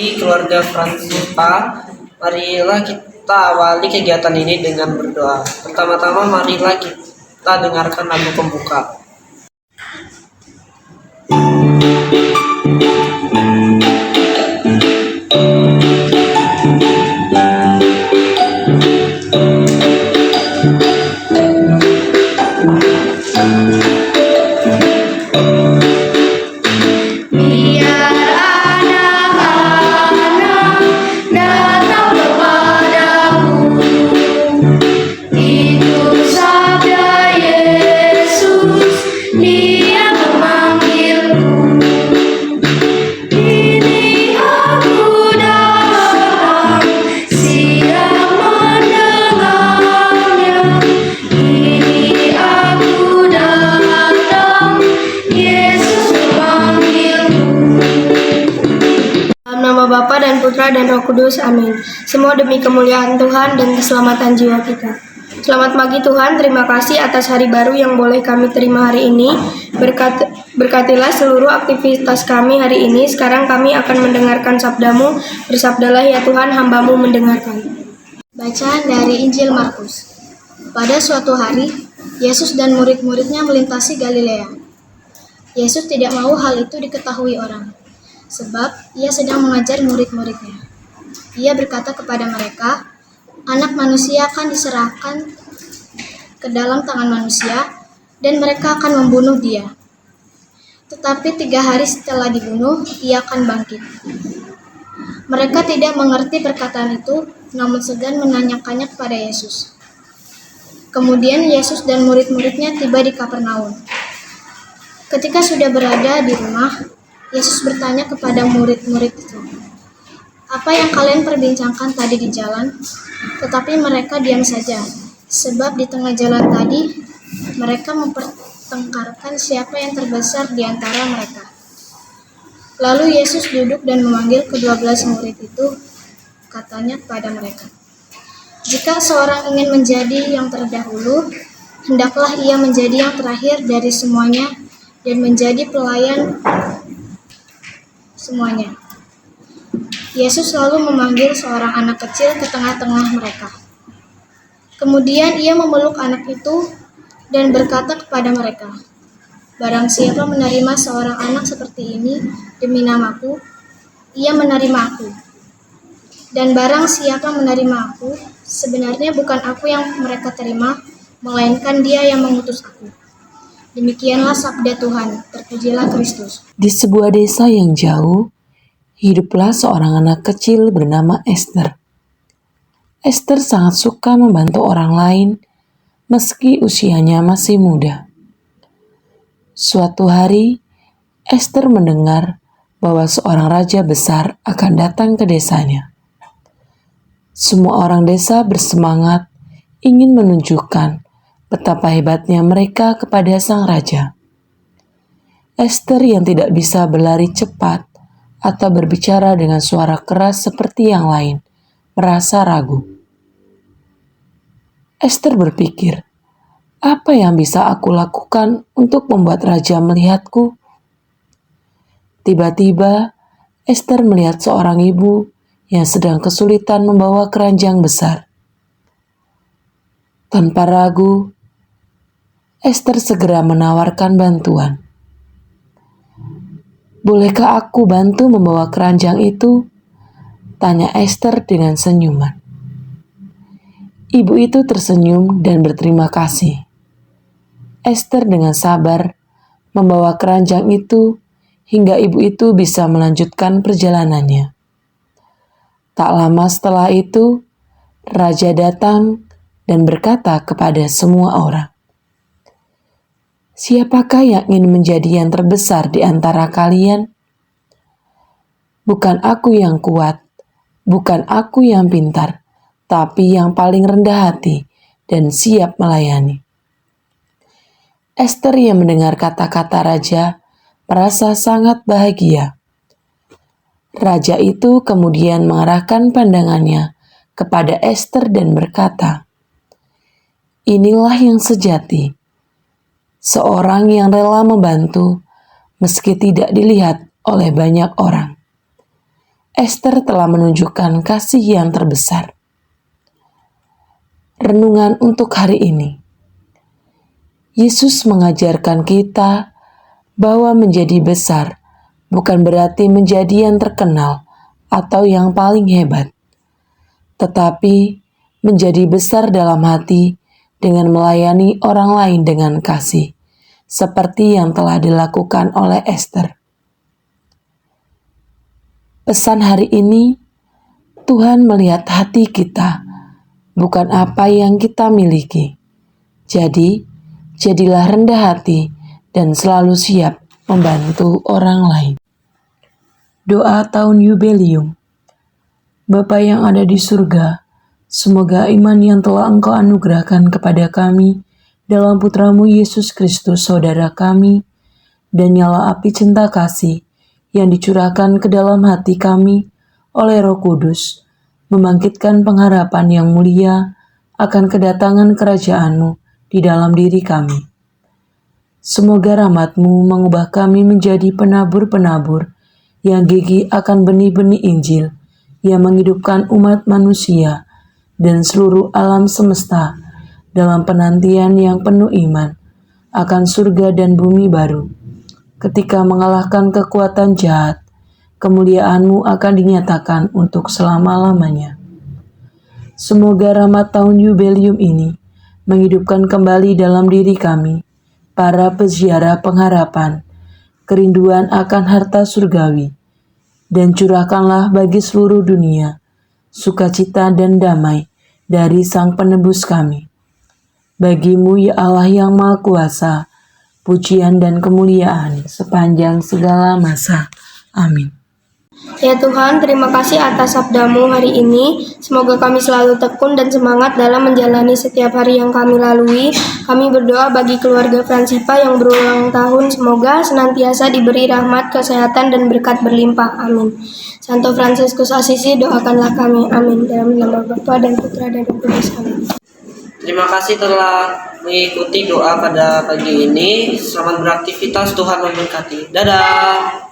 Keluarga Francisca, marilah kita awali kegiatan ini dengan berdoa. Pertama-tama marilah kita dengarkan lagu pembuka. Bapa dan Putra dan Roh Kudus, amin. Semua demi kemuliaan Tuhan dan keselamatan jiwa kita. Selamat pagi Tuhan, terima kasih atas hari baru yang boleh kami terima hari ini. Berkatilah seluruh aktivitas kami hari ini. Sekarang kami akan mendengarkan sabda-Mu. Bersabdalah ya Tuhan, hamba-Mu mendengarkan. Bacaan dari Injil Markus. Pada suatu hari, Yesus dan murid-muridnya melintasi Galilea. Yesus tidak mau hal itu diketahui orang, sebab ia sedang mengajar murid-muridnya. Ia berkata kepada mereka, Anak manusia akan diserahkan ke dalam tangan manusia, dan mereka akan membunuh dia. Tetapi 3 hari setelah dibunuh, ia akan bangkit. Mereka tidak mengerti perkataan itu, namun segan menanyakannya kepada Yesus. Kemudian Yesus dan murid-muridnya tiba di Kapernaum. Ketika sudah berada di rumah, Yesus bertanya kepada murid-murid itu, "Apa yang kalian perbincangkan tadi di jalan?" Tetapi mereka diam saja, sebab di tengah jalan tadi, mereka mempertengkarkan siapa yang terbesar di antara mereka. Lalu Yesus duduk dan memanggil ke-12 murid itu, katanya kepada mereka, "Jika seorang ingin menjadi yang terdahulu, hendaklah ia menjadi yang terakhir dari semuanya dan menjadi pelayan semuanya." Yesus lalu memanggil seorang anak kecil ke tengah-tengah mereka. Kemudian ia memeluk anak itu dan berkata kepada mereka, "Barang siapa menerima seorang anak seperti ini demi namaku, ia menerima aku. Dan barang siapa menerima aku, sebenarnya bukan aku yang mereka terima, melainkan Dia yang mengutus aku." Demikianlah sabda Tuhan, terpujilah Kristus. Di sebuah desa yang jauh, hiduplah seorang anak kecil bernama Esther. Esther sangat suka membantu orang lain meski usianya masih muda. Suatu hari, Esther mendengar bahwa seorang raja besar akan datang ke desanya. Semua orang desa bersemangat ingin menunjukkan betapa hebatnya mereka kepada sang raja. Esther yang tidak bisa berlari cepat atau berbicara dengan suara keras seperti yang lain, merasa ragu. Esther berpikir, apa yang bisa aku lakukan untuk membuat raja melihatku? Tiba-tiba, Esther melihat seorang ibu yang sedang kesulitan membawa keranjang besar. Tanpa ragu, Esther segera menawarkan bantuan. "Bolehkah aku bantu membawa keranjang itu?" tanya Esther dengan senyuman. Ibu itu tersenyum dan berterima kasih. Esther dengan sabar membawa keranjang itu hingga ibu itu bisa melanjutkan perjalanannya. Tak lama setelah itu, raja datang dan berkata kepada semua orang, "Siapakah yang ingin menjadi yang terbesar di antara kalian? Bukan aku yang kuat, bukan aku yang pintar, tapi yang paling rendah hati dan siap melayani." Esther yang mendengar kata-kata raja merasa sangat bahagia. Raja itu kemudian mengarahkan pandangannya kepada Esther dan berkata, "Inilah yang sejati, seorang yang rela membantu meski tidak dilihat oleh banyak orang." Ester telah menunjukkan kasih yang terbesar. Renungan untuk hari ini. Yesus mengajarkan kita bahwa menjadi besar bukan berarti menjadi yang terkenal atau yang paling hebat, tetapi menjadi besar dalam hati dengan melayani orang lain dengan kasih, seperti yang telah dilakukan oleh Ester. Pesan hari ini, Tuhan melihat hati kita, bukan apa yang kita miliki. Jadi, jadilah rendah hati dan selalu siap membantu orang lain. Doa tahun Yubelium. Bapa yang ada di surga, semoga iman yang telah Engkau anugerahkan kepada kami dalam Putramu Yesus Kristus, Saudara kami, dan nyala api cinta kasih yang dicurahkan ke dalam hati kami oleh Roh Kudus, membangkitkan pengharapan yang mulia akan kedatangan kerajaan-Mu di dalam diri kami. Semoga rahmat-Mu mengubah kami menjadi penabur-penabur yang gigih akan benih-benih Injil yang menghidupkan umat manusia dan seluruh alam semesta dalam penantian yang penuh iman akan surga dan bumi baru. Ketika mengalahkan kekuatan jahat, kemuliaan-Mu akan dinyatakan untuk selama-lamanya. Semoga rahmat tahun Yubelium ini menghidupkan kembali dalam diri kami para peziarah pengharapan, kerinduan akan harta surgawi, dan curahkanlah bagi seluruh dunia sukacita dan damai dari Sang Penebus kami. Bagi-Mu ya Allah yang Maha Kuasa, pujian dan kemuliaan sepanjang segala masa. Amin. Ya Tuhan, terima kasih atas sabda-Mu hari ini. Semoga kami selalu tekun dan semangat dalam menjalani setiap hari yang kami lalui. Kami berdoa bagi keluarga Fransipa yang berulang tahun. Semoga senantiasa diberi rahmat, kesehatan, dan berkat berlimpah. Amin. Santo Fransiskus Asisi, doakanlah kami. Amin. Dalam nama Bapa dan Putra dan Roh Kudus. Amin. Terima kasih telah mengikuti doa pada pagi ini. Selamat beraktivitas, Tuhan memberkati. Dadah.